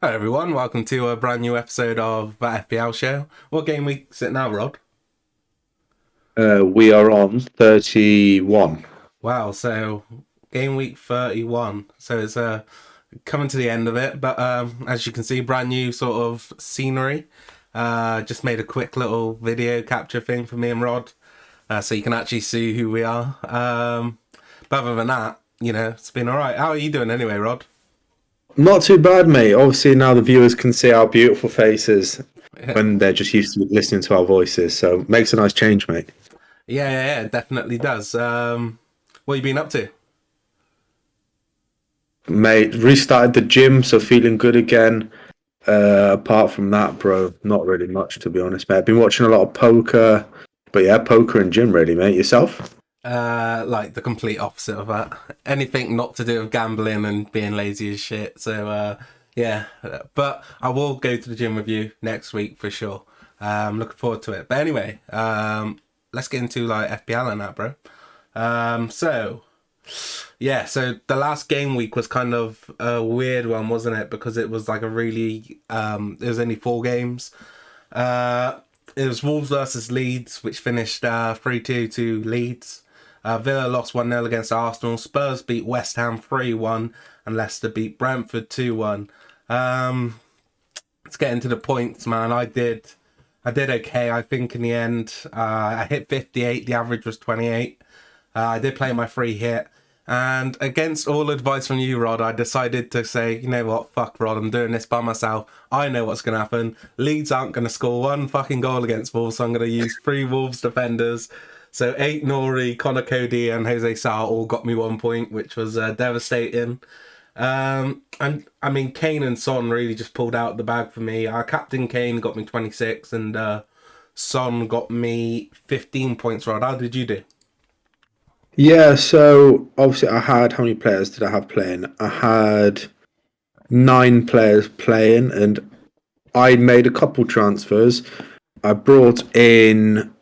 Hi everyone, welcome to a brand new episode of FPL Show. What game week is it now, Rod? We are on 31. Wow, so game week 31. So it's coming to the end of it, but as you can see, brand new sort of scenery. Just made a quick little video capture thing for me and Rod, so you can actually see who we are. But other than that, it's been all right. How are you doing anyway, Rod? Not too bad, mate. Obviously, now the viewers can see our beautiful faces when they're just used to listening to our voices. So makes a nice change, mate. Yeah, it definitely does. What have you been up to? Mate, restarted the gym, so feeling good again. Apart from that, bro, not really much, to be honest, mate. I've been watching a lot of poker, but yeah, poker and gym, really, mate. Yourself? Like the complete opposite of that. Anything not to do with gambling and being lazy as shit. So yeah, but I will go to the gym with you next week for sure. Looking forward to it. But anyway, let's get into like FPL and that, bro. So yeah, so the last game week was kind of a weird one, wasn't it? Because it was like a really there was only 4 games. It was Wolves versus Leeds, which finished 3-2 to Leeds. Villa lost 1-0 against Arsenal. Spurs beat West Ham 3-1. And Leicester beat Brentford 2-1. Let's get into the points, man. I did okay, I think, in the end. I hit 58. The average was 28. I did play my free hit. And against all advice from you, Rod, I decided to say, you know what, fuck Rod, I'm doing this by myself. I know what's going to happen. Leeds aren't going to score one fucking goal against Wolves, so I'm going to use 3 Wolves defenders. So 8 Nori, Connor Cody, and Jose Sa all got me 1 point, which was devastating. And I mean, Kane and Son really just pulled out the bag for me. Captain Kane got me 26, and Son got me 15 points, Rod. How did you do? Yeah, so obviously I had, how many players did I have playing? I had 9 players playing, and I made a couple transfers. I brought in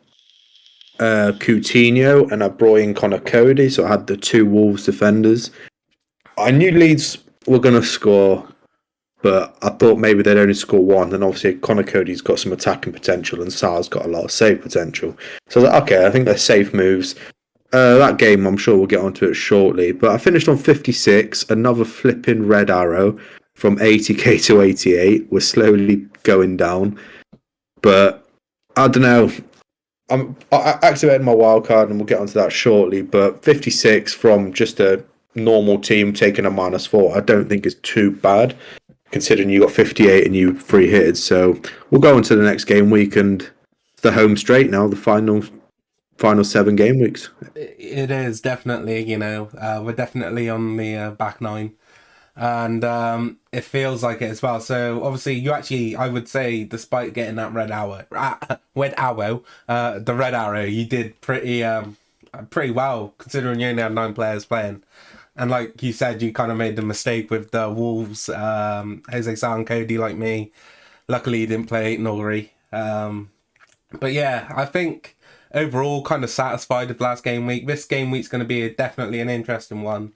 Coutinho and I brought in Connor Cody, so I had the 2 Wolves defenders. I knew Leeds were going to score, but I thought maybe they'd only score one. And obviously, Connor Cody's got some attacking potential, and Sar's got a lot of save potential. So I was like, okay, I think they're safe moves. That game, I'm sure we'll get onto it shortly. But I finished on 56, another flipping red arrow from 80k to 88. We're slowly going down. But I don't know. I activated my wild card, and we'll get onto that shortly. But 56 from just a normal team taking a -4, I don't think is too bad, considering you got 58 and you free hitted. So we'll go into the next game week and the home straight now, the final 7 game weeks. It is definitely, we're definitely on the back nine, and it feels like it as well. So obviously, you actually, I would say, despite getting that the red arrow, you did pretty well considering you only had 9 players playing. And like you said, you kind of made the mistake with the Wolves, Jose Sa and Cody, like me. Luckily, you didn't play Nori. But yeah, I think overall kind of satisfied with last game week. This game week's going to be definitely an interesting one.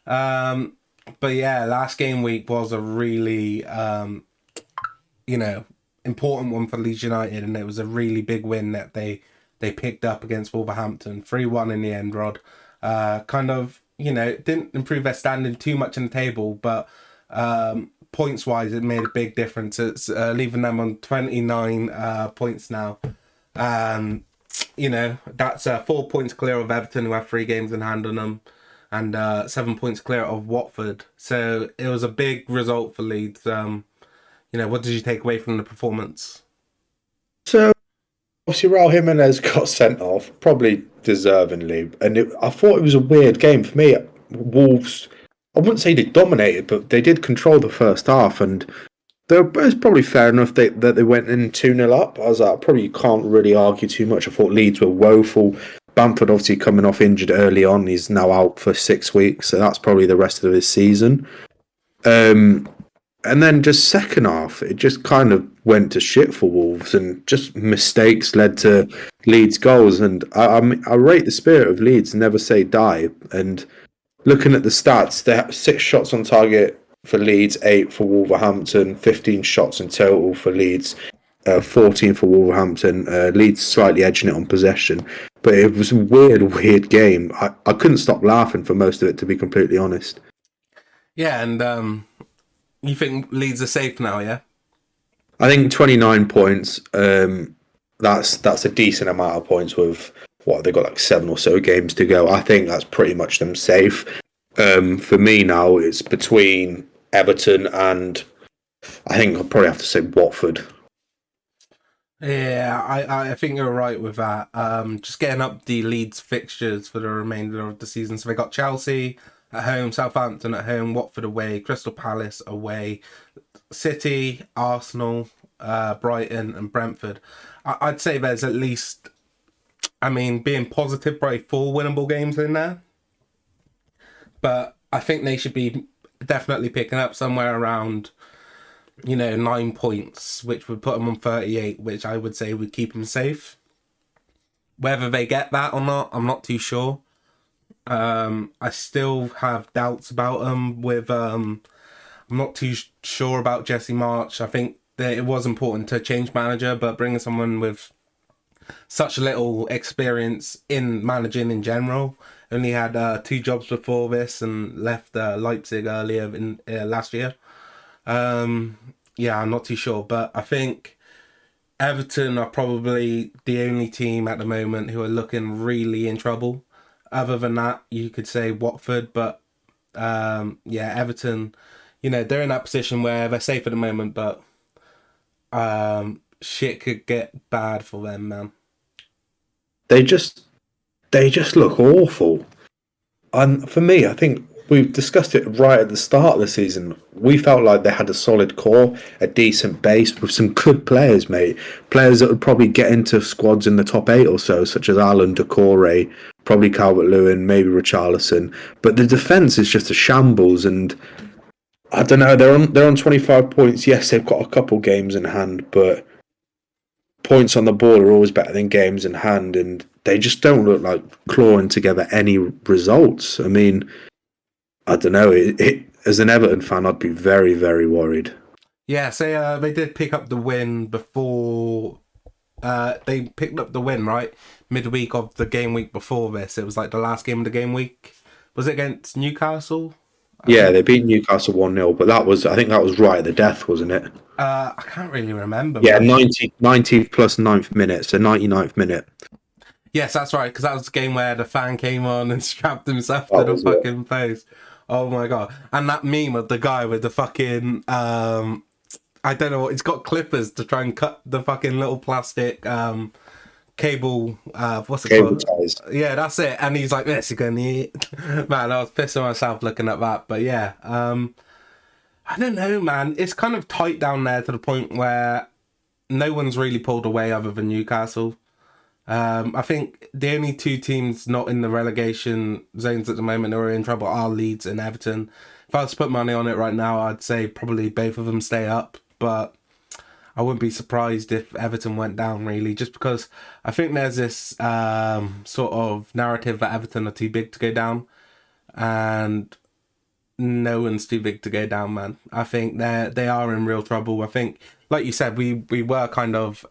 Um, but yeah, last game week was a really you know important one for Leeds United, and it was a really big win that they picked up against Wolverhampton, 3-1 in the end. Rod, kind of didn't improve their standing too much in the table, but points wise, it made a big difference. It's leaving them on 29 points now. That's 4 points clear of Everton, who have 3 games in hand on them, and 7 points clear of Watford. So it was a big result for Leeds. What did you take away from the performance? So obviously, Raul Jimenez got sent off, probably deservingly, and I thought it was a weird game for me. Wolves, I wouldn't say they dominated, but they did control the first half, and it's probably fair enough that they went in 2-0 up. I was like, I probably can't really argue too much. I thought Leeds were woeful. Bamford obviously coming off injured early on. He's now out for 6 weeks, so that's probably the rest of his season. And then just second half, it just kind of went to shit for Wolves, and just mistakes led to Leeds goals. And I rate the spirit of Leeds, never say die. And looking at the stats, they have 6 shots on target for Leeds, 8 for Wolverhampton, 15 shots in total for Leeds, 14 for Wolverhampton. Leeds slightly edging it on possession, but it was a weird game. I couldn't stop laughing for most of it, to be completely honest. Yeah, and you think Leeds are safe now, yeah? I think 29 points. That's a decent amount of points with what they got, like 7 or so games to go. I think that's pretty much them safe. For me now, it's between Everton and I think I'll probably have to say Watford. Yeah, I think you're right with that. Just getting up the Leeds fixtures for the remainder of the season. So they got Chelsea at home, Southampton at home, Watford away, Crystal Palace away, City, Arsenal, Brighton, and Brentford. I'd say there's at least, I mean, being positive, probably 4 winnable games in there. But I think they should be definitely picking up somewhere around, 9 points, which would put them on 38, which I would say would keep them safe. Whether they get that or not, I'm not too sure. I still have doubts about them I'm not too sure about Jesse March. I think that it was important to change manager, but bringing someone with such little experience in managing in general, only had 2 jobs before this and left Leipzig earlier in last year. Yeah, I'm not too sure, but I think Everton are probably the only team at the moment who are looking really in trouble. Other than that, you could say Watford, but yeah, Everton, they're in that position where they're safe at the moment, but shit could get bad for them, man. They just look awful. And for me, I think we've discussed it right at the start of the season. We felt like they had a solid core, a decent base with some good players, mate. Players that would probably get into squads in the top 8 or so, such as Alan, Decore, probably Calvert-Lewin, maybe Richarlison. But the defence is just a shambles, and I don't know. They're on 25 points. Yes, they've got a couple games in hand, but points on the board are always better than games in hand, and they just don't look like clawing together any results. I mean, I don't know. As an Everton fan, I'd be very, very worried. Yeah, so they did pick up the win before. They picked up the win, right? Midweek of the game week before this. It was like the last game of the game week. Was it against Newcastle? Yeah, they beat Newcastle 1-0, but I think that was right at the death, wasn't it? I can't really remember. Yeah, Man. 90 plus 9th minute, so 99th minute. Yes, that's right, because that was the game where the fan came on and strapped himself to the fucking post. Oh my god. And that meme of the guy with the fucking, I don't know, it's got clippers to try and cut the fucking little plastic cable, what's it Cable called? ties. Yeah, that's it. And he's like, this, you're going to eat. Man, I was pissing myself looking at that. But yeah, I don't know, man. It's kind of tight down there to the point where no one's really pulled away other than Newcastle. I think the only 2 teams not in the relegation zones at the moment that are in trouble are Leeds and Everton. If I was to put money on it right now, I'd say probably both of them stay up. But I wouldn't be surprised if Everton went down, really, just because I think there's this sort of narrative that Everton are too big to go down. And no one's too big to go down, man. I think they are in real trouble. I think, like you said, we were kind of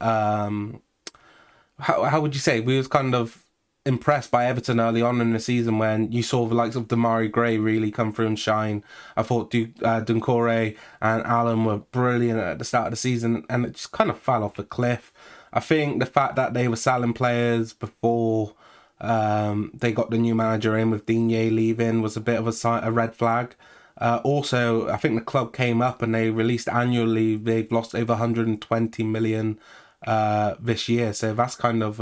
how would you say, we was kind of impressed by Everton early on in the season when you saw the likes of Damari Gray really come through and shine. I thought Duncore and Allen were brilliant at the start of the season, and it just kind of fell off a cliff. I think the fact that they were selling players before they got the new manager in with Digne leaving was a bit of a red flag. Also, I think the club came up and they released annually they've lost over 120 million this year. So that's kind of,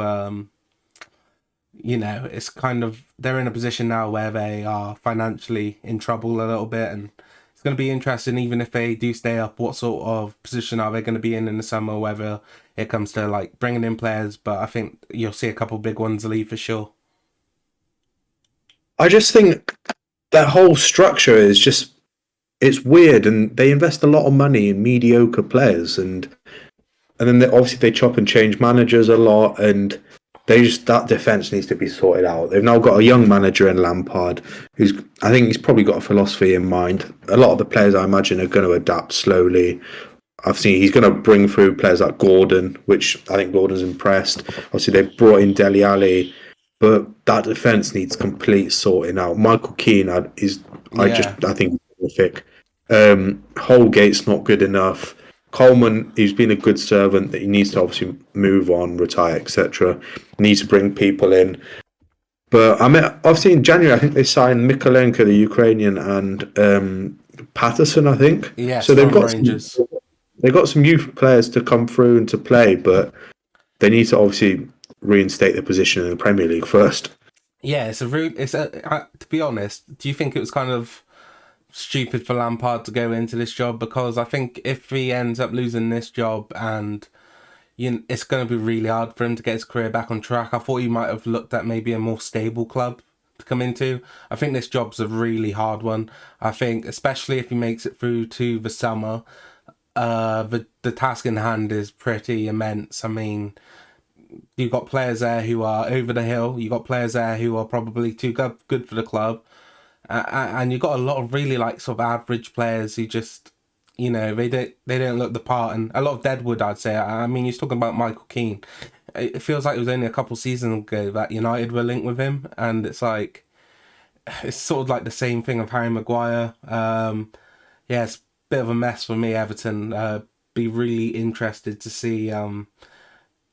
it's kind of, they're in a position now where they are financially in trouble a little bit. And it's going to be interesting, even if they do stay up, what sort of position are they going to be in the summer, whether it comes to like bringing in players. But I think you'll see a couple big ones leave for sure. I just think that whole structure is just, it's weird, and they invest a lot of money in mediocre players, and then obviously they chop and change managers a lot, and that defense needs to be sorted out. They've now got a young manager in Lampard, who's I think he's probably got a philosophy in mind. A lot of the players I imagine are going to adapt slowly. I've seen he's going to bring through players like Gordon, which I think Gordon's impressed. Obviously, they've brought in Dele Alli, but that defense needs complete sorting out. Michael Keane Yeah, I think terrific. Holgate's not good enough. Coleman, he's been a good servant that he needs to obviously move on, retire, etc. Needs to bring people in. But I mean, obviously in January, I think they signed Mikolenko, the Ukrainian, and Patterson, I think. yes, So they've from got Rangers. they've got some youth players to come through and to play, but they need to obviously reinstate their position in the Premier League first. Yeah, to be honest, do you think it was kind of stupid for Lampard to go into this job? Because I think if he ends up losing this job and it's going to be really hard for him to get his career back on track. I thought he might have looked at maybe a more stable club to come into. I think this job's a really hard one. I think, especially if he makes it through to the summer, the task in hand is pretty immense. I mean, you've got players there who are over the hill. You've got players there who are probably too good for the club. And you've got a lot of really like sort of average players who just, they don't look the part, and a lot of deadwood, I'd say. I mean, you're talking about Michael Keane. It feels like it was only a couple seasons ago that United were linked with him, and it's sort of like the same thing of Harry Maguire. Yeah, it's a bit of a mess for me, Everton. Be really interested to see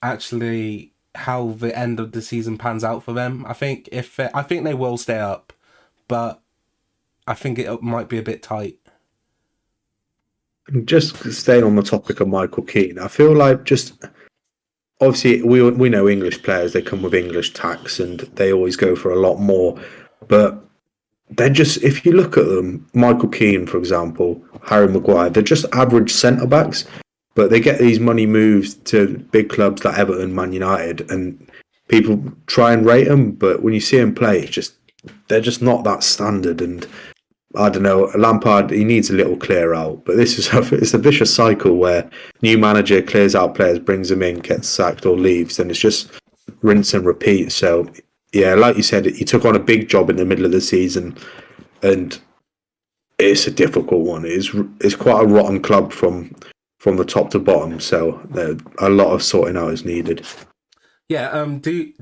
actually how the end of the season pans out for them. I think they will stay up, but I think it might be a bit tight. Just staying on the topic of Michael Keane, I feel like just obviously we know English players, they come with English tax and they always go for a lot more, but they're just, if you look at them, Michael Keane, for example, Harry Maguire, they're just average centre backs, but they get these money moves to big clubs like Everton, Man United, and people try and rate them, but when you see them play, they're just not that standard. And I don't know, Lampard, he needs a little clear out, but it's a vicious cycle where new manager clears out players, brings them in, gets sacked or leaves, and it's just rinse and repeat. So yeah, like you said, he took on a big job in the middle of the season, and it's a difficult one. It's quite a rotten club from the top to bottom, so a lot of sorting out is needed. Yeah. Do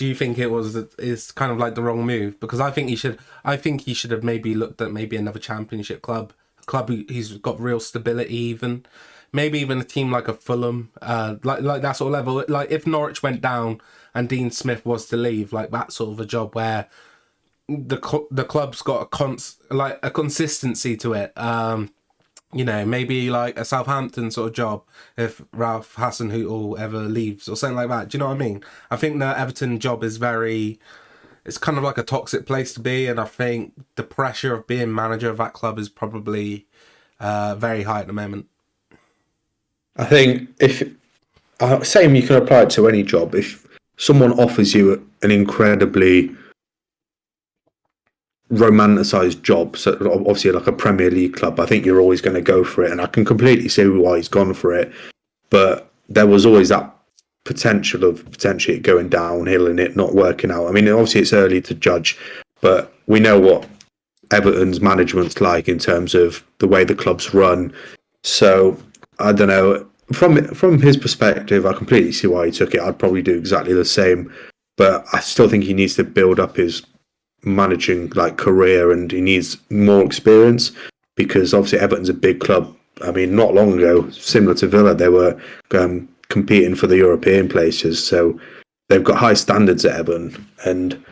you think is kind of like the wrong move? Because I think he should have maybe looked at maybe another championship club, a club he's got real stability, maybe even a team like a Fulham, like that sort of level. Like if Norwich went down and Dean Smith was to leave, like that sort of a job where the club's got a consistency to it. Maybe like a Southampton sort of job if Ralph Hasenhüttl ever leaves or something like that. Do you know what I mean? I think the Everton job it's kind of like a toxic place to be, and I think the pressure of being manager of that club is probably very high at the moment. I think if same, you can apply it to any job. If someone offers you an incredibly romanticized job, so obviously like a Premier League club, I think you're always going to go for it, and I can completely see why he's gone for it. But there was always that potential of potentially going downhill and it not working out. I mean, obviously it's early to judge, but we know what Everton's management's like in terms of the way the club's run. So I don't know. From his perspective, I completely see why he took it. I'd probably do exactly the same, but I still think he needs to build up his managing like career, and he needs more experience because obviously Everton's a big club. I mean, not long ago, similar to Villa, they were competing for the European places, so they've got high standards at Everton. And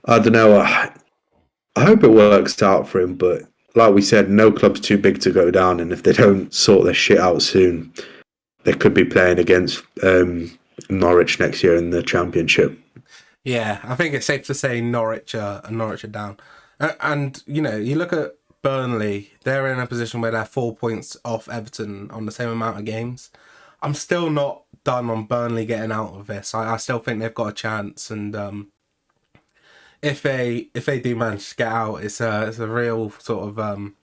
I don't know. I hope it works out for him, but like we said, no club's too big to go down, and if they don't sort their shit out soon, they could be playing against Norwich next year in the Championship. Yeah, I think it's safe to say Norwich are down. And, you look at Burnley, they're in a position where they're 4 points off Everton on the same amount of games. I'm still not done on Burnley getting out of this. I still think they've got a chance, and if they do manage to get out, it's a real sort of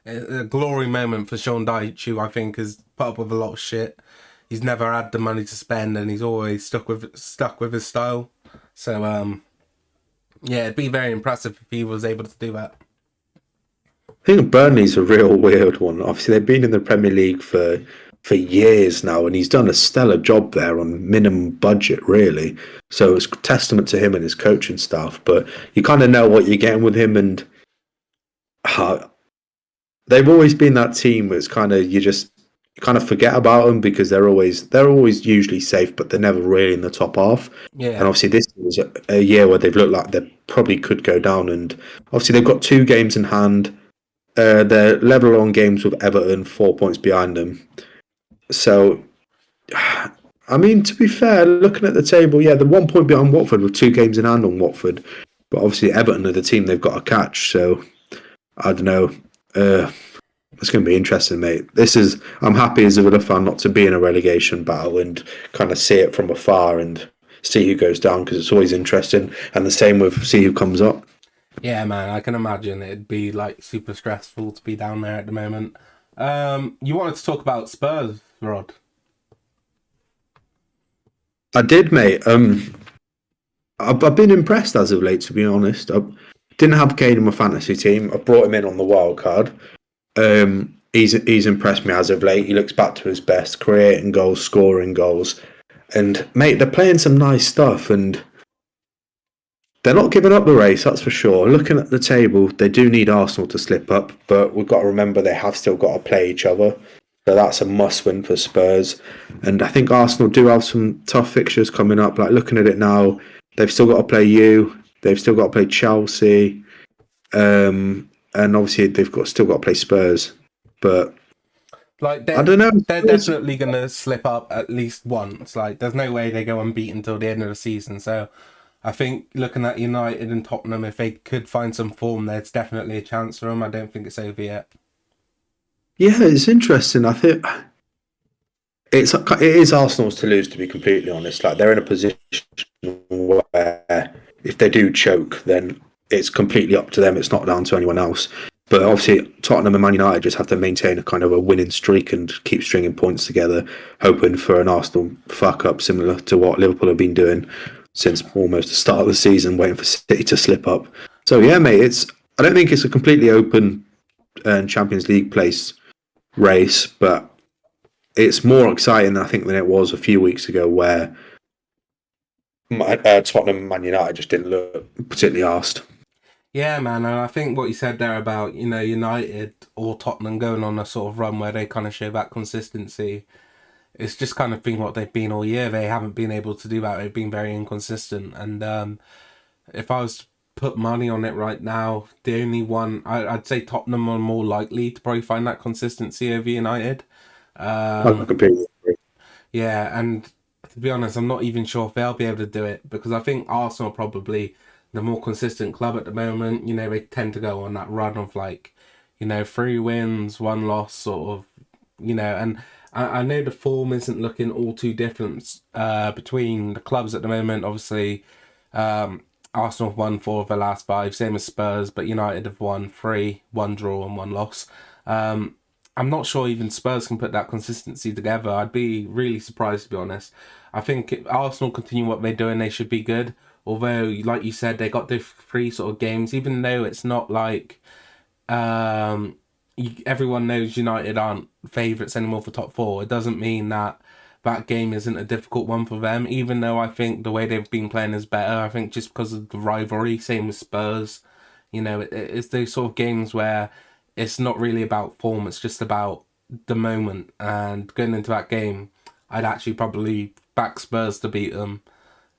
a glory moment for Sean Dyche, who I think has put up with a lot of shit. he's never had the money to spend, and he's always stuck with his style. So yeah, it'd be very impressive if he was able to do that. I think Burnley's a real weird one. Obviously, they've been in the Premier League for years now, and he's done a stellar job there on minimum budget, really. So it's testament to him and his coaching staff. But you kind of know what you're getting with him, and uh, they've always been that team where it's kind of you kind of forget about them because they're always usually safe, but they're never really in the top half. And Yeah, obviously, this was a year where they've looked like they probably could go down. And obviously, they've got 2 games in hand. They're level on games with Everton, 4 points behind them. So, I mean, to be fair, looking at the table, yeah, the 1 point behind Watford with 2 games in hand on Watford. But obviously, Everton are the team they've got to catch. So, I don't know. It's going to be interesting, mate. I'm happy as a Villa fan not to be in a relegation battle and kind of see it from afar and see who goes down because it's always interesting. And the same with see who comes up. yeah, man. I can imagine it'd be like super stressful to be down there at the moment. You wanted to talk about Spurs, Rod? I did, mate. I've been impressed as of late, to be honest. I didn't have Kane in my fantasy team. I brought him in on the wild card. He's impressed me as of late. He looks back to his best, creating goals, scoring goals, and mate, they're playing some nice stuff, and they're not giving up the race. That's for sure. Looking at the table, they do need Arsenal to slip up, but we've got to remember they have still got to play each other. So that's a must-win for Spurs, and I think Arsenal do have some tough fixtures coming up. Like looking at it now, they've still got to play you. They've still got to play Chelsea. And obviously still got to play Spurs, but Like I don't know. they're definitely gonna slip up at least once. Like there's no way they go unbeaten until the end of the season. So I think looking at United and Tottenham, if they could find some form, there's definitely a chance for them. I don't think it's over yet. Yeah, it's interesting. I think it is Arsenal's to lose. To be completely honest, like they're in a position where if they do choke, then it's completely up to them. It's not down to anyone else. But obviously, Tottenham and Man United just have to maintain a kind of a winning streak and keep stringing points together, hoping for an Arsenal fuck up similar to what Liverpool have been doing since almost the start of the season, waiting for City to slip up. So yeah, mate, I don't think it's a completely open Champions League place race, but it's more exciting, I think, than it was a few weeks ago, where Tottenham and Man United just didn't look particularly arsed. Yeah, man, and I think what you said there about, United or Tottenham going on a sort of run where they kind of show that consistency, it's just kind of been what they've been all year. They haven't been able to do that. They've been very inconsistent. And if I was to put money on it right now, the only one, I'd say Tottenham are more likely to probably find that consistency over United. I Um, completely agree. yeah, and to be honest, I'm not even sure if they'll be able to do it because I think Arsenal are probably the more consistent club at the moment. They tend to go on that run of like, 3 wins, 1 loss, sort of, and I know the form isn't looking all too different between the clubs at the moment. Obviously, Arsenal have won 4 of the last 5, same as Spurs, but United have won 3, 1 draw and 1 loss. I'm not sure even Spurs can put that consistency together. I'd be really surprised, to be honest. I think if Arsenal continue what they're doing, they should be good. Although, like you said, they got the 3 sort of games, even though it's not like everyone knows United aren't favourites anymore for top 4. It doesn't mean that that game isn't a difficult one for them, even though I think the way they've been playing is better. I think just because of the rivalry, same with Spurs, it's those sort of games where it's not really about form, it's just about the moment. And going into that game, I'd actually probably back Spurs to beat them.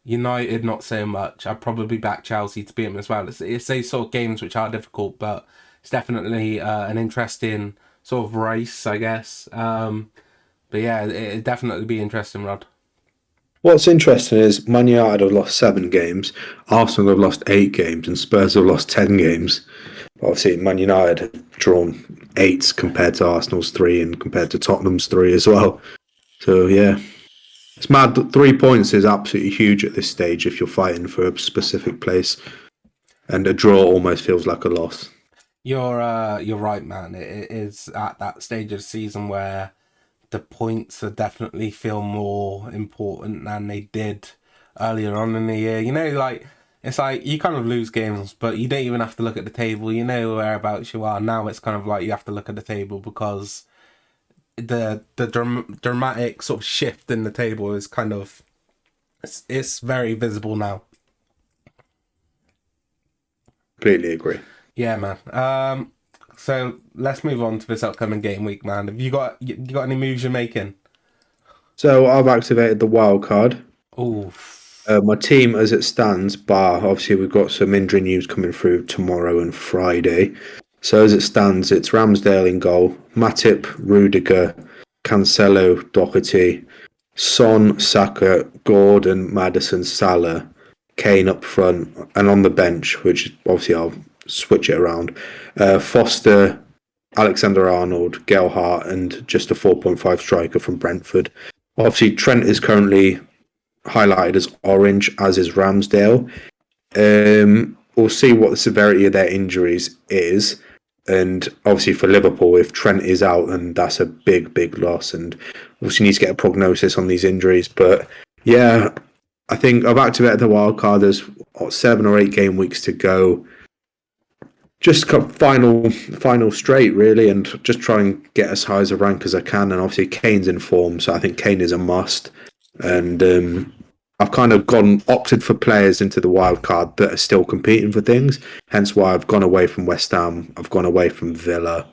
United, not so much. I'd probably back Chelsea to beat them as well. It's those sort of games which are difficult, but it's definitely an interesting sort of race, I guess. But yeah, it'd definitely be interesting, Rod. What's interesting is Man United have lost 7 games, Arsenal have lost 8 games, and Spurs have lost 10 games. Obviously, Man United have drawn 8 compared to Arsenal's 3 and compared to Tottenham's 3 as well. So yeah, it's mad. 3 points is absolutely huge at this stage if you're fighting for a specific place, and a draw almost feels like a loss. You're right, man. It is at that stage of the season where the points are definitely feel more important than they did earlier on in the year. You know, like it's like you kind of lose games, but you don't even have to look at the table. You know whereabouts you are. Now it's kind of like you have to look at the table because the dramatic sort of shift in the table is kind of it's very visible now. Completely agree. Yeah, man. So let's move on to this upcoming game week, man. Have you got any moves you're making? So I've activated the wild card. Oh, My team, as it stands, bar obviously we've got some injury news coming through tomorrow and Friday. So as it stands, it's Ramsdale in goal, Matip, Rudiger, Cancelo, Doherty, Son, Saka, Gordon, Madison, Salah, Kane up front, and on the bench, which obviously I'll switch it around. Foster, Alexander Arnold, Gelhart, and just a 4.5 striker from Brentford. Obviously, Trent is currently highlighted as orange, as is Ramsdale. We'll see what the severity of their injuries is. And obviously for Liverpool, if Trent is out, then that's a big, big loss. And obviously need to get a prognosis on these injuries. But yeah, I think I've activated the wild card. There's 7 or 8 game weeks to go. Just final straight really, and just try and get as high as a rank as I can. And obviously Kane's in form, so I think Kane is a must. And I've kind of opted for players into the wild card that are still competing for things. Hence why I've gone away from West Ham. I've gone away from Villa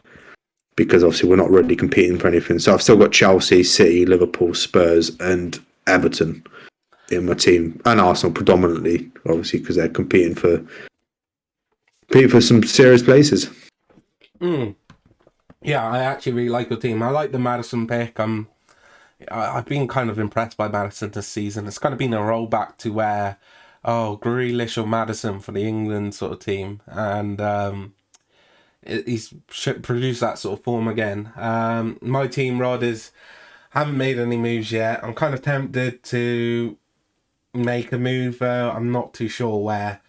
because obviously we're not really competing for anything. So I've still got Chelsea, City, Liverpool, Spurs, and Everton in my team, and Arsenal predominantly, obviously because they're competing for some serious places. Yeah, I actually really like your team. I like the Madison pick. I've been kind of impressed by Madison this season. It's kind of been a rollback to where, oh, Grealish or Madison for the England sort of team, and he's produced that sort of form again. My team, Rod, is haven't made any moves yet. I'm kind of tempted to make a move, though. I'm not too sure where.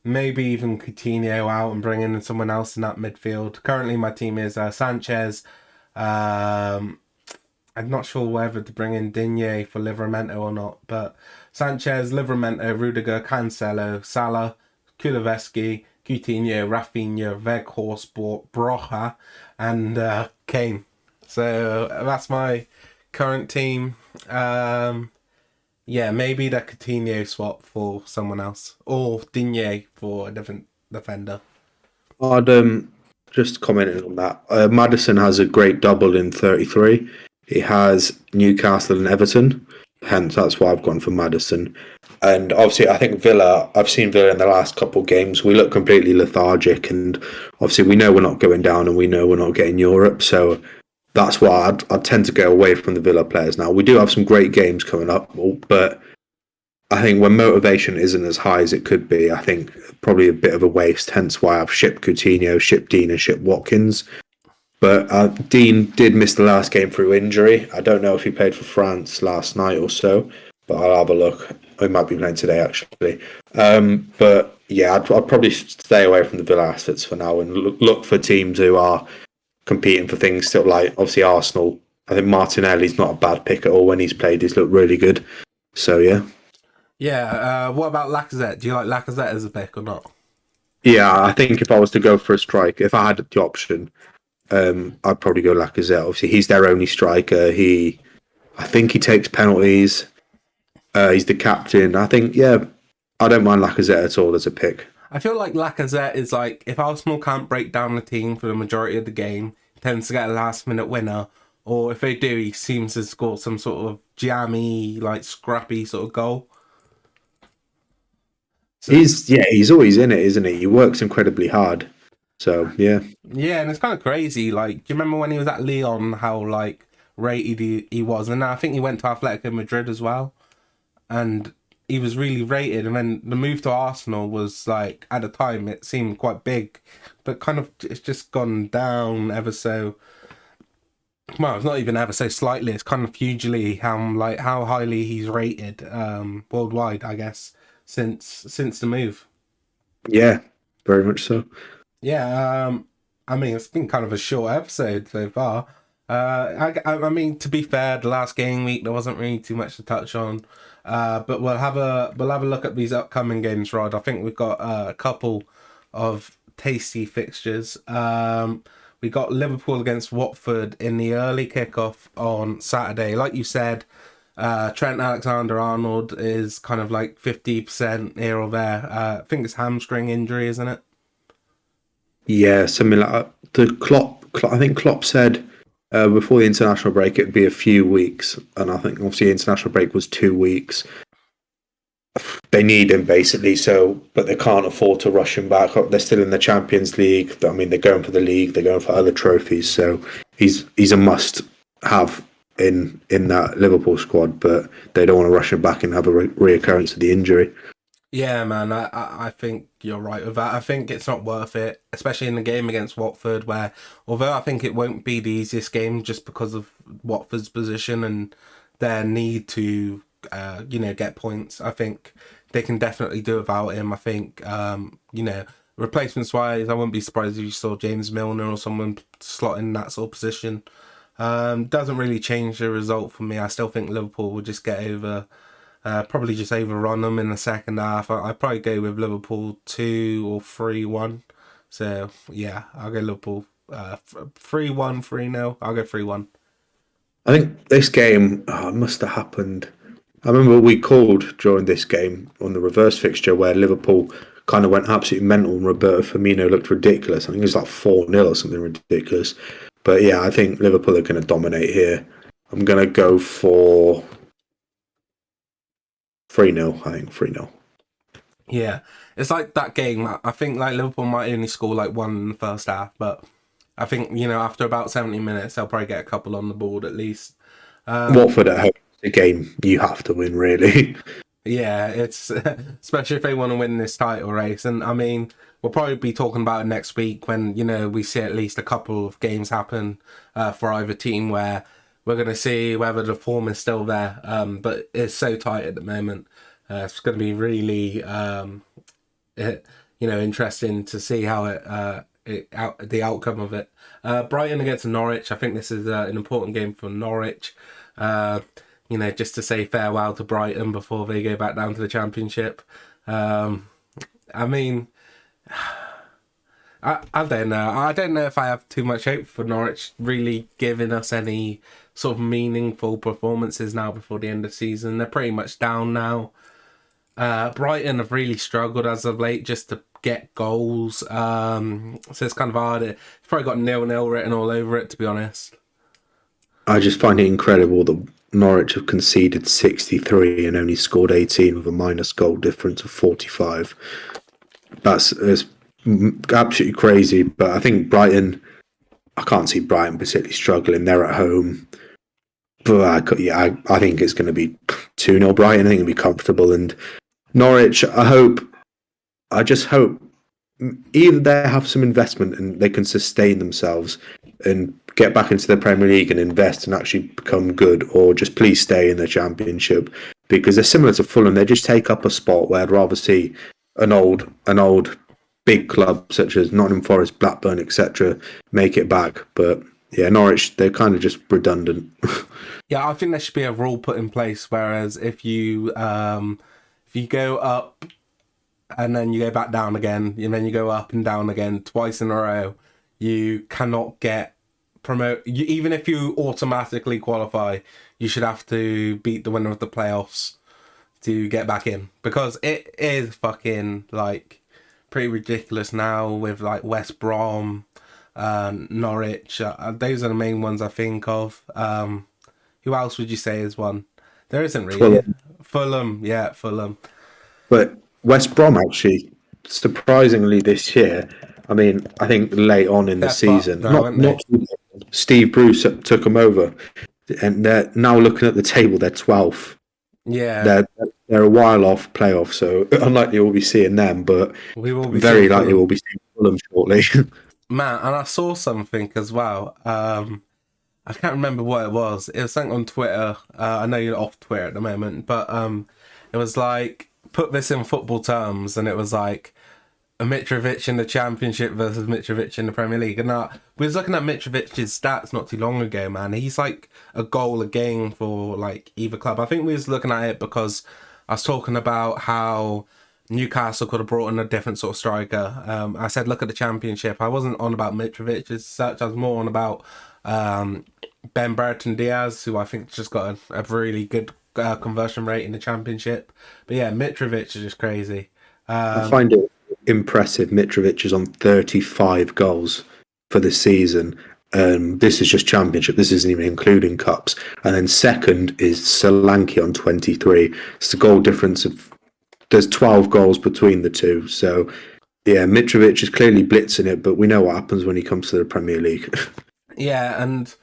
Maybe even Coutinho out and bring in someone else in that midfield. Currently, my team is Sanchez. I'm not sure whether to bring in Digne for Livramento or not, but Sanchez, Livramento, Rudiger, Cancelo, Salah, Kulusevski, Coutinho, Rafinha, Weghorst, Broja, and Kane. So that's my current team. Yeah, maybe the Coutinho swap for someone else, or Digne for a different defender. I'd just commenting on that. Madison has a great double in 33. He has Newcastle and Everton. Hence, that's why I've gone for Madison. And obviously, I think Villa, I've seen Villa in the last couple of games. We look completely lethargic. And obviously, we know we're not going down and we know we're not getting Europe. So that's why I'd tend to go away from the Villa players now. We do have some great games coming up, but I think when motivation isn't as high as it could be, I think probably a bit of a waste. Hence why I've shipped Coutinho, shipped Dean, and shipped Watkins. But Dean did miss the last game through injury. I don't know if he played for France last night or so, but I'll have a look. He might be playing today, actually. But yeah, I'd probably stay away from the Villa assets for now and look for teams who are competing for things still, like obviously Arsenal. I think Martinelli's not a bad pick at all. When he's played, he's looked really good. So yeah. Yeah, what about Lacazette? Do you like Lacazette as a pick or not? Yeah, I think if I was to go for a strike, if I had the option, I'd probably go Lacazette. Obviously, he's their only striker. I think he takes penalties. He's the captain. I think, yeah, I don't mind Lacazette at all as a pick. I feel like Lacazette is like, if Arsenal can't break down the team for the majority of the game, he tends to get a last minute winner. Or if they do, he seems to score some sort of jammy, like scrappy sort of goal. So, He's always in it, isn't he? He works incredibly hard. So yeah. yeah, and it's kind of crazy. Like, do you remember when he was at Lyon, how like rated he was? And I think he went to Atletico Madrid as well. And he was really rated, and then the move to Arsenal was like, at the time it seemed quite big, but kind of it's just gone down ever so, well, it's not even ever so slightly, it's kind of hugely how highly he's rated worldwide, I guess, since the move. Yeah, very much so. Yeah, I mean, it's been kind of a short episode so far. I mean, to be fair, the last game week there wasn't really too much to touch on. But we'll have a look at these upcoming games, Rod. I think we've got a couple of tasty fixtures. We got Liverpool against Watford in the early kickoff on Saturday. Like you said, Trent Alexander-Arnold is kind of like 50% here or there. I think it's hamstring injury, isn't it? Yeah, something like that. I think Klopp said before the international break it'd be a few weeks, and I think obviously the international break was 2 weeks. They need him basically, so but they can't afford to rush him back. They're still in the Champions League. I mean, they're going for the league, they're going for other trophies, so he's a must have in that Liverpool squad. But they don't want to rush him back and have a reoccurrence of the injury. Yeah, man, I think you're right with that. I think it's not worth it, especially in the game against Watford, where although I think it won't be the easiest game just because of Watford's position and their need to, get points, I think they can definitely do without him. I think, replacements wise, I wouldn't be surprised if you saw James Milner or someone slot in that sort of position. Doesn't really change the result for me. I still think Liverpool will just get over. Probably just overrun them in the second half. I'd probably go with Liverpool 2 or 3-1. So, yeah, I'll go Liverpool 3-1, 3-0. I'll go 3-1. I think this game must have happened. I remember we called during this game on the reverse fixture where Liverpool kind of went absolutely mental and Roberto Firmino looked ridiculous. I think it was like 4-0 or something ridiculous. But yeah, I think Liverpool are going to dominate here. I'm going to go for 3-0. I think 3-0. Yeah, it's like that game. I think like Liverpool might only score like one in the first half, but I think, after about 70 minutes, they'll probably get a couple on the board at least. Watford at home, the game you have to win, really. Yeah, it's especially if they want to win this title race. And I mean, we'll probably be talking about it next week when, we see at least a couple of games happen for either team where we're going to see whether the form is still there. But it's so tight at the moment. It's going to be really, interesting to see how the outcome of it. Brighton against Norwich. I think this is an important game for Norwich. Just to say farewell to Brighton before they go back down to the Championship. I mean, I don't know. I don't know if I have too much hope for Norwich really giving us any sort of meaningful performances now before the end of the season. They're pretty much down now. Brighton have really struggled as of late just to get goals. So it's kind of hard. It's probably got 0-0 written all over it, to be honest. I just find it incredible that Norwich have conceded 63 and only scored 18 with a minus goal difference of 45. That's absolutely crazy. But I think Brighton, I can't see Brighton particularly struggling. They're at home. But I think it's going to be 2-0 Brighton. I think it'll be comfortable. And Norwich, I just hope either they have some investment and they can sustain themselves and get back into the Premier League and invest and actually become good, or just please stay in the Championship, because they're similar to Fulham. They just take up a spot where I'd rather see an old big club such as Nottingham Forest, Blackburn, etc. make it back. But yeah, Norwich, they're kind of just redundant. Yeah, I think there should be a rule put in place, whereas if you go up and then you go back down again, and then you go up and down again twice in a row, you cannot get promote. Even if you automatically qualify, you should have to beat the winner of the playoffs to get back in, because it is fucking like pretty ridiculous now with like West Brom, Norwich. Those are the main ones I think of. Who else would you say is one? There isn't really. Fulham, yeah, Fulham. But West Brom actually, surprisingly this year, I mean, I think late on in the season, not Steve Bruce took them over, and they're now looking at the table. They're 12th. Yeah, they're a while off playoff, so unlikely we'll be seeing them. But we will be very likely we'll be seeing Fulham shortly. Man, and I saw something as well. I can't remember what it was. It was something on Twitter. I know you're off Twitter at the moment, but it was like, put this in football terms, and it was like Mitrovic in the Championship versus Mitrovic in the Premier League. And we was looking at Mitrovic's stats not too long ago, man. He's like a goal a game for like either club. I think we was looking at it because I was talking about how Newcastle could have brought in a different sort of striker. I said, look at the Championship. I wasn't on about Mitrovic as such. I was more on about Ben Brereton Diaz, who I think just got a really good conversion rate in the Championship. But yeah, Mitrovic is just crazy. I find it impressive. Mitrovic is on 35 goals for the season. This is just Championship. This isn't even including Cups. And then second is Solanke on 23. It's the goal difference of... There's 12 goals between the two. So, yeah, Mitrovic is clearly blitzing it, but we know what happens when he comes to the Premier League. Yeah, and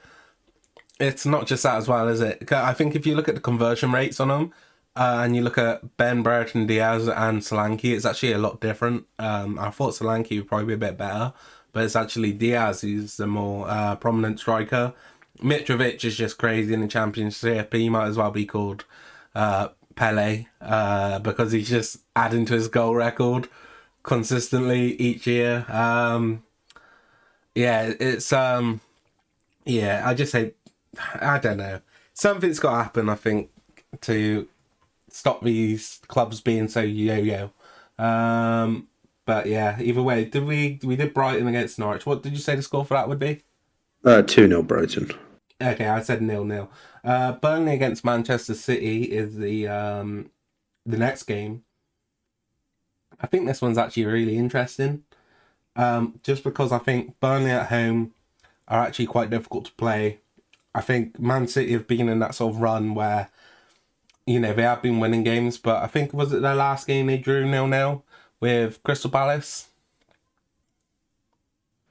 it's not just that as well, is it? I think if you look at the conversion rates on them, and you look at Ben Brereton Diaz and Solanke, it's actually a lot different. I thought Solanke would probably be a bit better, but it's actually Diaz who's the more prominent striker. Mitrovic is just crazy in the Championship. He might as well be called Pele because he's just adding to his goal record consistently each year. Yeah, it's yeah, I just say, I don't know. Something's got to happen, I think, to stop these clubs being so yo-yo. But yeah, either way, we did Brighton against Norwich. What did you say the score for that would be? 2-0 Brighton. Okay, I said 0-0. Burnley against Manchester City is the next game. I think this one's actually really interesting. Just because I think Burnley at home are actually quite difficult to play. I think Man City have been in that sort of run where, you know, they have been winning games, but I think, was it their last game they drew 0-0 with Crystal Palace?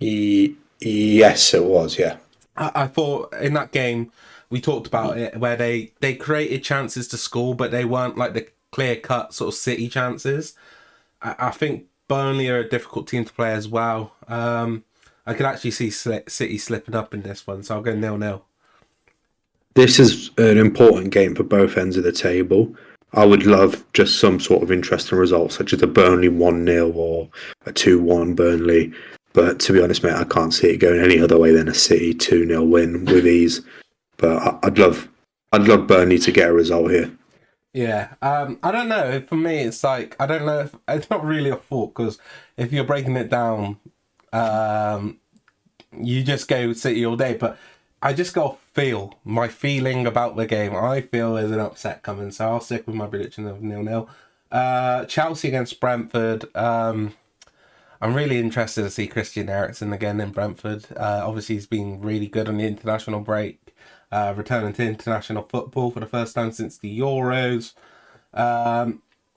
Yes, it was, yeah. I thought in that game, we talked about it, where they created chances to score, but they weren't like the clear-cut sort of City chances. I think Burnley are a difficult team to play as well. I could actually see City slipping up in this one, so I'll go 0-0. This is an important game for both ends of the table. I would love just some sort of interesting result, such as a Burnley 1-0 or a 2-1 Burnley. But to be honest, mate, I can't see it going any other way than a City 2-0 win with ease. But I'd love Burnley to get a result here. Yeah, I don't know. For me, it's like, I don't know if it's not really a fault, because if you're breaking it down, you just go City all day. But I just got feel my feeling about the game. I feel there's an upset coming, so I'll stick with my prediction of 0-0. Chelsea against Brentford. I'm really interested to see Christian Eriksen again in Brentford. Obviously, he's been really good on the international break, returning to international football for the first time since the Euros.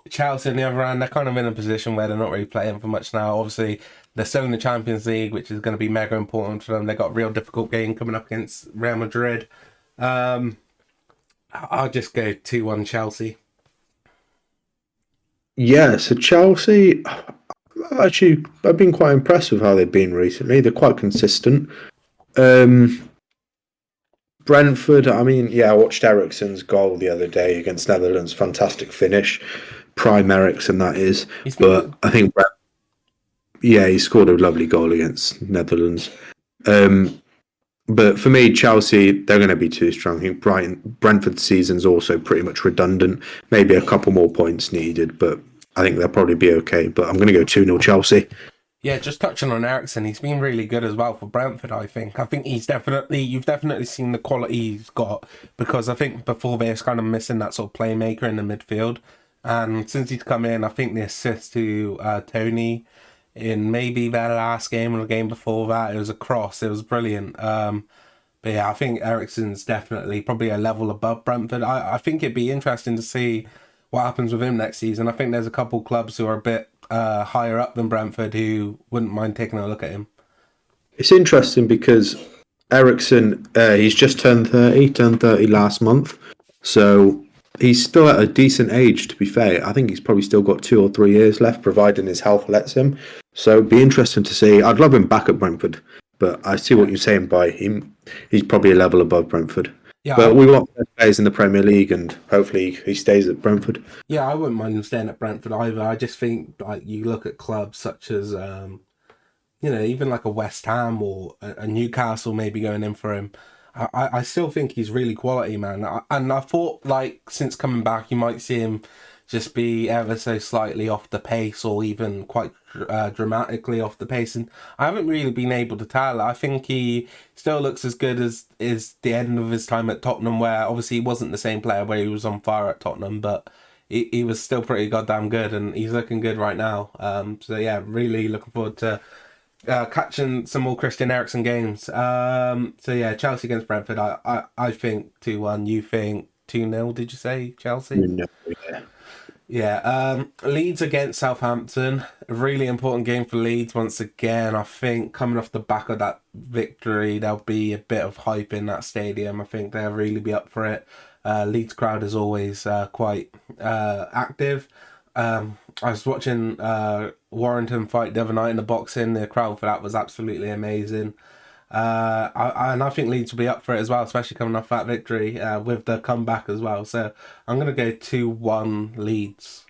Chelsea, on the other hand, they're kind of in a position where they're not really playing for much now. Obviously, they're still in the Champions League, which is going to be mega important for them. They've got a real difficult game coming up against Real Madrid. I'll just go 2-1 Chelsea. Yeah, so Chelsea, actually, I've been quite impressed with how they've been recently. They're quite consistent. Brentford, I mean, yeah, I watched Eriksen's goal the other day against Netherlands. Fantastic finish. Prime Eriksen, that is. But I think, yeah, he scored a lovely goal against Netherlands. But for me, Chelsea, they're going to be too strong. I think Brentford's season's also pretty much redundant. Maybe a couple more points needed, but I think they'll probably be okay. But I'm going to go 2-0 Chelsea. Yeah, just touching on Eriksen, he's been really good as well for Brentford, I think. I think you've definitely seen the quality he's got, because I think before they was kind of missing that sort of playmaker in the midfield. And since he's come in, I think the assist to Tony in maybe their last game or the game before that, it was a cross. It was brilliant. But yeah, I think Eriksen's definitely probably a level above Brentford. I think it'd be interesting to see what happens with him next season. I think there's a couple clubs who are a bit higher up than Brentford who wouldn't mind taking a look at him. It's interesting because Eriksen, he's just turned 30 last month. So he's still at a decent age, to be fair. I think he's probably still got 2 or 3 years left, providing his health lets him. So it'd be interesting to see. I'd love him back at Brentford, but I see what you're saying by him. He's probably a level above Brentford. Yeah, but we want plays in the Premier League, and hopefully he stays at Brentford. Yeah, I wouldn't mind him staying at Brentford either. I just think like you look at clubs such as even like a West Ham or a Newcastle maybe going in for him. I still think he's really quality, man. And I thought like since coming back, you might see him just be ever so slightly off the pace or even quite dramatically off the pace. And I haven't really been able to tell. I think he still looks as good as is the end of his time at Tottenham, where obviously he wasn't the same player where he was on fire at Tottenham, but he was still pretty goddamn good, and he's looking good right now. So yeah, really looking forward to catching some more Christian Eriksen games. So yeah, Chelsea against Brentford. I think 2-1. You think 2-0? Did you say Chelsea? No, yeah. Yeah. Leeds against Southampton. A really important game for Leeds once again. I think coming off the back of that victory, there'll be a bit of hype in that stadium. I think they'll really be up for it. Leeds crowd is always quite active. I was watching Warrington fight the other night in the boxing. The crowd for that was absolutely amazing. And I think Leeds will be up for it as well, especially coming off that victory with the comeback as well. So I'm going to go 2-1 Leeds.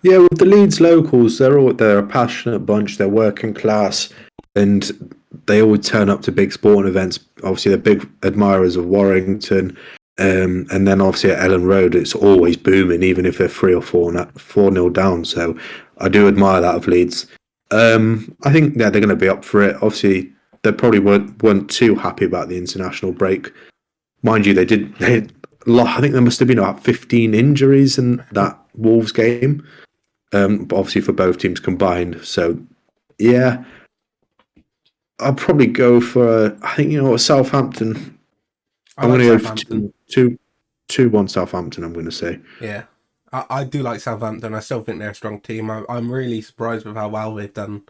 Yeah, with the Leeds locals, they're a passionate bunch. They're working class, and they always turn up to big sporting events. Obviously, they're big admirers of Warrington. And then obviously at Ellen Road, it's always booming, even if they're 3 or 4-0 down. So I do admire that of Leeds. I think they're going to be up for it. Obviously, they probably weren't too happy about the international break. Mind you, I think there must have been about 15 injuries in that Wolves game. But obviously for both teams combined. So yeah, I'll probably go for I think Southampton. I'm going to go for 2-1 Southampton, I'm going to say. Yeah, I do like Southampton. I still think they're a strong team. I'm really surprised with how well they've done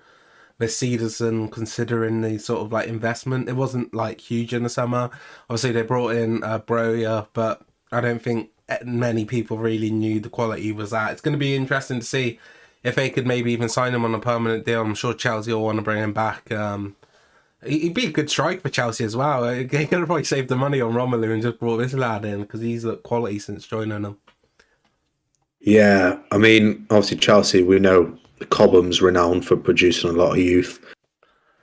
this season, considering the sort of like investment. It wasn't like huge in the summer. Obviously, they brought in Broja, but I don't think many people really knew the quality was at. It's going to be interesting to see if they could maybe even sign him on a permanent deal. I'm sure Chelsea will want to bring him back. He'd be a good strike for Chelsea as well. He could have probably saved the money on Romelu and just brought this lad in because he's looked quality since joining them. Yeah, I mean, obviously Chelsea, we know Cobham's renowned for producing a lot of youth.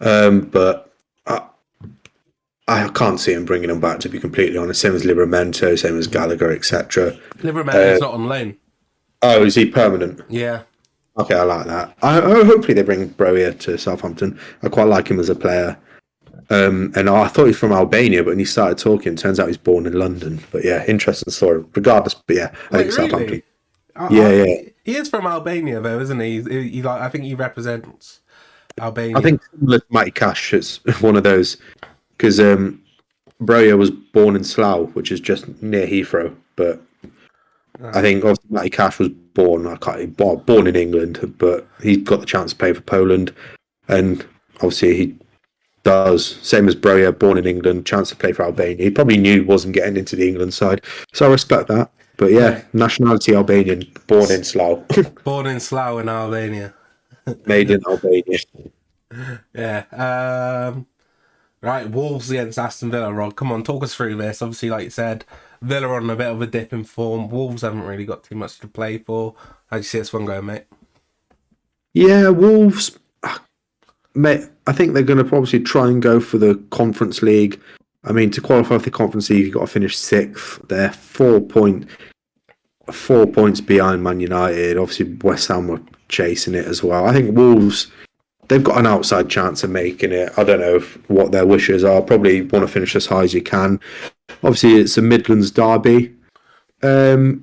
But I can't see him bringing him back, to be completely honest. Same as Livramento, same as Gallagher, etc. Liverpool's not on loan. Oh, is he permanent? Yeah. Okay, I like that. Hopefully they bring Broja to Southampton. I quite like him as a player. And I thought he's from Albania, but when he started talking, turns out he's born in London. But yeah, interesting story. Regardless, but yeah, I think Southampton. Yeah. He is from Albania, though, isn't he? He like I think he represents Albania. I think similar to Matty Cash is one of those because Broja was born in Slough, which is just near Heathrow. But I think obviously Matty Cash was born in England, but he got the chance to play for Poland, and obviously he does same as Broja, born in England, chance to play for Albania. He probably knew he wasn't getting into the England side, so I respect that. But yeah, nationality Albanian, born in Slough. Born in Slough in Albania. Made in Albania. Yeah. Right, Wolves against Aston Villa, Rod. Come on, talk us through this. Obviously, like you said, Villa are on a bit of a dip in form. Wolves haven't really got too much to play for. How do you see this one going, mate? Yeah, Wolves, mate, I think they're going to probably try and go for the Conference League. I mean, to qualify for the Conference League, you've got to finish 6th. They're 4 points behind Man United. Obviously, West Ham were chasing it as well. I think Wolves, they've got an outside chance of making it. I don't know what their wishes are. Probably want to finish as high as you can. Obviously, it's a Midlands derby. But,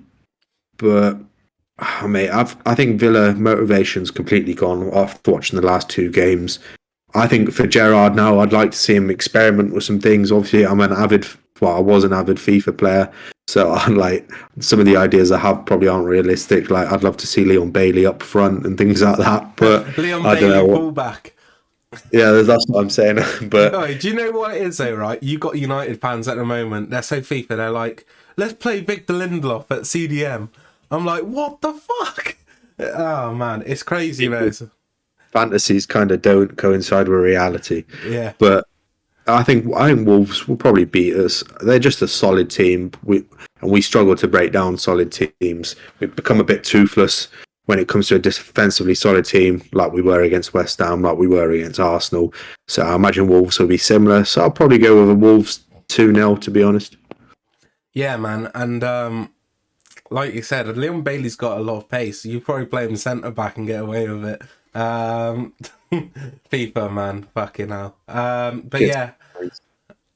mate, I think Villa motivation's completely gone after watching the last 2 games. I think for Gerrard now, I'd like to see him experiment with some things. Obviously, I was an avid FIFA player, so I'm like some of the ideas I have probably aren't realistic. Like I'd love to see Leon Bailey up front and things like that. But Leon I don't Bailey know. fullback. Yeah, that's what I'm saying. But Oh, do you know what it is though? Right, you got United fans at the moment. They're so FIFA. They're like, let's play Victor Lindelof at CDM. I'm like, what the fuck? Oh man, it's crazy, man. Fantasies kind of don't coincide with reality. Yeah. But I think Wolves will probably beat us. They're just a solid team. We struggle to break down solid teams. We've become a bit toothless when it comes to a defensively solid team, like we were against West Ham, like we were against Arsenal. So I imagine Wolves will be similar. So I'll probably go with a Wolves 2-0, to be honest. Yeah, man, and like you said, Leon Bailey's got a lot of pace. You probably play him centre back and get away with it. FIFA, man, fucking hell. But Yes.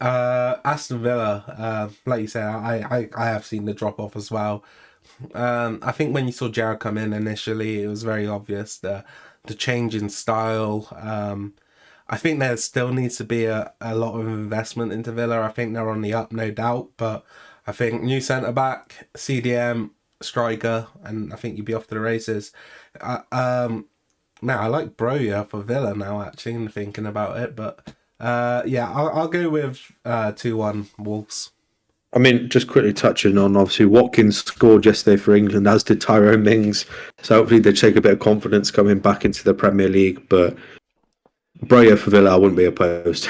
yeah, Aston Villa, like you said, I have seen the drop off as well. I think when you saw Jared come in initially, it was very obvious the change in style. I think there still needs to be a lot of investment into Villa. I think they're on the up, no doubt, but I think new centre back, CDM, striker, and I think you'd be off to the races. Now I like Broja for Villa now. Actually, and thinking about it, but yeah, I'll go with 2-1 Wolves. I mean, just quickly touching on, obviously, Watkins scored yesterday for England, as did Tyrone Mings. So hopefully they take a bit of confidence coming back into the Premier League. But Broja for Villa, I wouldn't be opposed.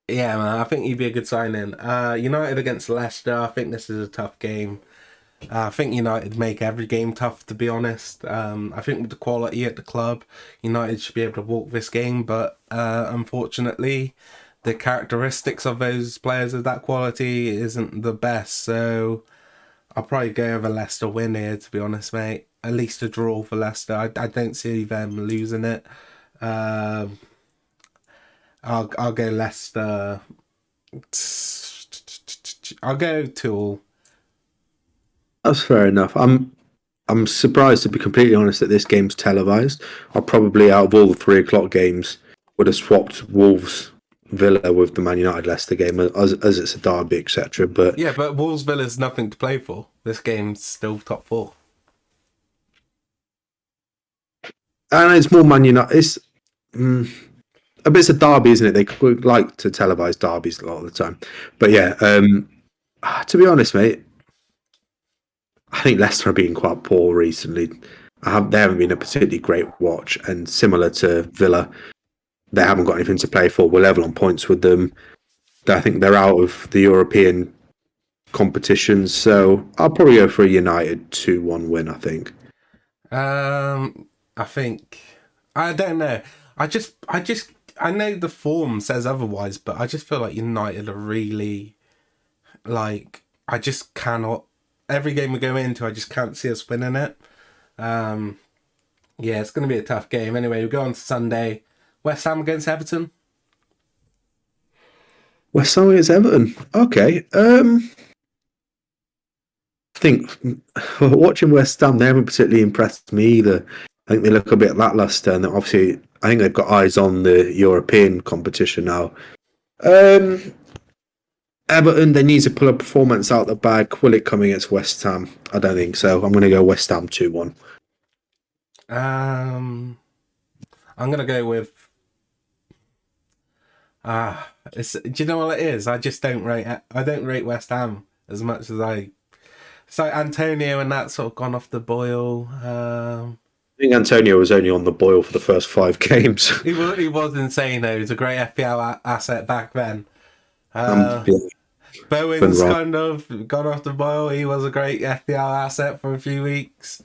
Yeah, man, I think he'd be a good signing. United against Leicester, I think this is a tough game. I think United make every game tough, to be honest. I think with the quality at the club, United should be able to walk this game, but unfortunately, the characteristics of those players of that quality isn't the best. So I'll probably go with a Leicester win here, to be honest, mate. At least a draw for Leicester. I don't see them losing it. Um, I'll go Leicester. I'll go 2-2. That's fair enough. I'm surprised, to be completely honest, that this game's televised. I probably, out of all the 3 o'clock games, would have swapped Wolves Villa with the Man United Leicester game as it's a derby, etc. But Yeah, but Wolves Villa's nothing to play for. This game's still top four. and it's more Man United. It's a derby, isn't it? They like to televise derbies a lot of the time. But yeah, to be honest, mate, I think Leicester have been quite poor recently. They haven't been a particularly great watch, and similar to Villa, they haven't got anything to play for. We're level on points with them. I think they're out of the European competitions, so I'll probably go for a United 2-1 win, I think. I think I don't know. I know the form says otherwise, but I just feel like United are really like I just cannot. Every game we go into, I just can't see us winning it. Yeah, it's going to be a tough game. Anyway, we go on to Sunday. West Ham against Everton. West Ham against Everton. Okay. I think watching West Ham, they haven't particularly impressed me either. I think they look a bit lackluster, and obviously, I think they've got eyes on the European competition now. Um, Everton, they need to pull a performance out the bag. Will it come against West Ham? I don't think so. I'm going to go West Ham 2-1. I'm gonna go with do you know what it is? I just don't rate. I don't rate West Ham as much as I. It's like Antonio and that sort of gone off the boil. I think Antonio was only on the boil for the first 5 games. He was insane though. He was a great FPL asset back then. Yeah, been Bowen's wrong. kind of gone off the boil. He was a great FPL asset for a few weeks.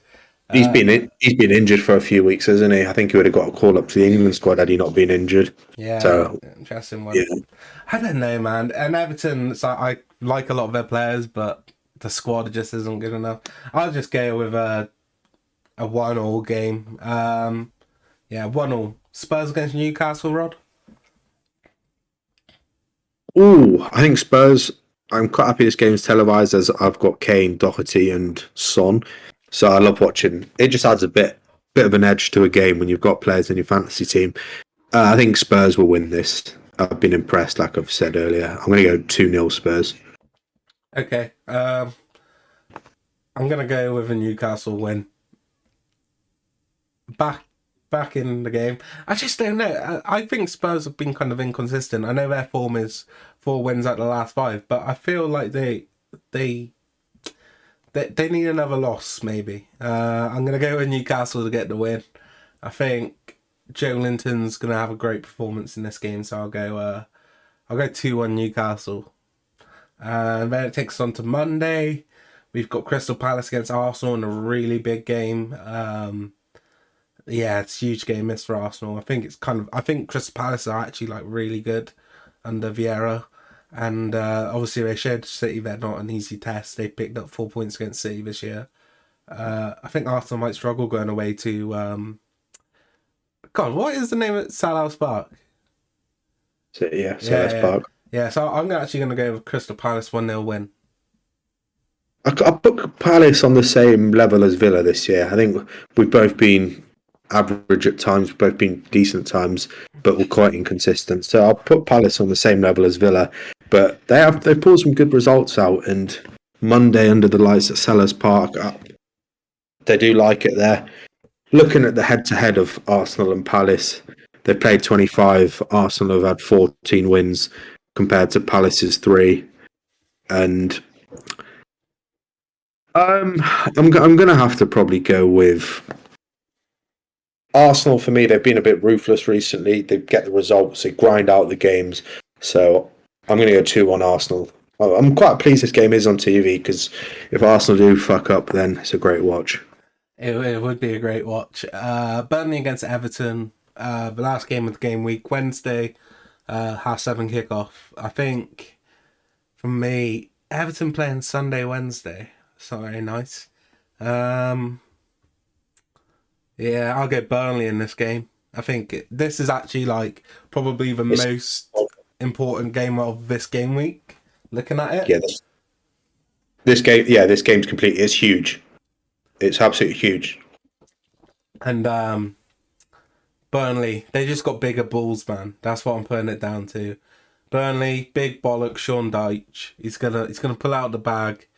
He's been injured for a few weeks, hasn't he? I think he would have got a call up to the England squad had he not been injured. Yeah, So interesting one. yeah, I don't know, man. And Everton, it's like, I like a lot of their players, but the squad just isn't good enough. I'll just go with a 1-1 game. Yeah, 1-1. Spurs against Newcastle, Rod. I think Spurs. I'm quite happy this game's televised as I've got Kane, Doherty, and Son. So I love watching. It just adds a bit of an edge to a game when you've got players in your fantasy team. I think Spurs will win this. I've been impressed, like I've said earlier. I'm going to go 2-0 Spurs. Okay. I'm gonna go with a Newcastle win. Back in the game. I just don't know. I think Spurs have been kind of inconsistent. I know their form is 4 wins out of the last 5, but I feel like they need another loss. Maybe. I'm gonna go with Newcastle to get the win. I think Joe Linton's gonna have a great performance in this game, so I'll I'll go 2-1 Newcastle. And then it takes us on to Monday. We've got Crystal Palace against Arsenal in a really big game. Yeah, it's a huge game miss for Arsenal. I think Crystal Palace are actually like really good under Vieira. And obviously they showed City they're not an easy test. They picked up 4 points against City this year. I think Arsenal might struggle going away to God, what is the name of Salah's Park? So yeah, so let's park. Yeah, so I'm actually going to go with Crystal Palace 1-0 win. I put Palace on the same level as Villa this year. I think we've both been average at times, we've both been decent at times, but we're quite inconsistent. So I'll put Palace on the same level as Villa. But they've pulled some good results out, and Monday under the lights at Selhurst Park, they do like it there. Looking at the head-to-head of Arsenal and Palace, they played 25. Arsenal have had 14 wins compared to Palace's 3. And I'm going to have to probably go with Arsenal. For me, they've been a bit ruthless recently. They get the results, they grind out the games. So I'm going to go 2-1 Arsenal. I'm quite pleased this game is on TV, because if Arsenal do fuck up, then it's a great watch. It would be a great watch. Burnley against Everton, the last game of the game week, Wednesday, 7:30 kickoff. I think, for me, Everton playing Sunday, Wednesday. It's not very nice. Yeah, I'll go Burnley in this game. I think this is actually like probably the most important game of this game week. Looking at it, yeah, this game's complete. It's huge. It's absolutely huge. And Burnley, they just got bigger balls, man. That's what I'm putting it down to. Burnley, big bollocks, Sean Dyche. He's gonna pull out the bag.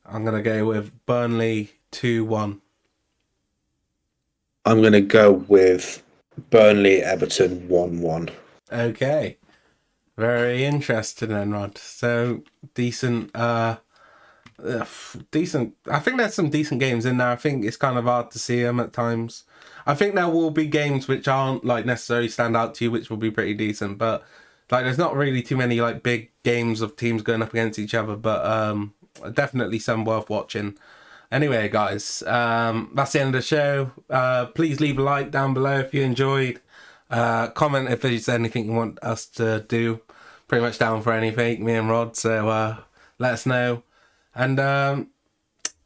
I'm gonna go with Burnley 2-1. I'm gonna go with Burnley Everton 1-1. Okay. Very interesting then, Rod. So decent decent. I think there's some decent games in there. I think it's kind of hard to see them at times. I think there will be games which aren't like necessarily stand out to you, which will be pretty decent. But like, there's not really too many like big games of teams going up against each other. But definitely some worth watching. Anyway, guys, that's the end of the show. Please leave a like down below if you enjoyed. Comment if there's anything you want us to do. Pretty much down for anything, me and Rod. So let us know. And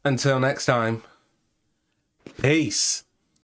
until next time, peace.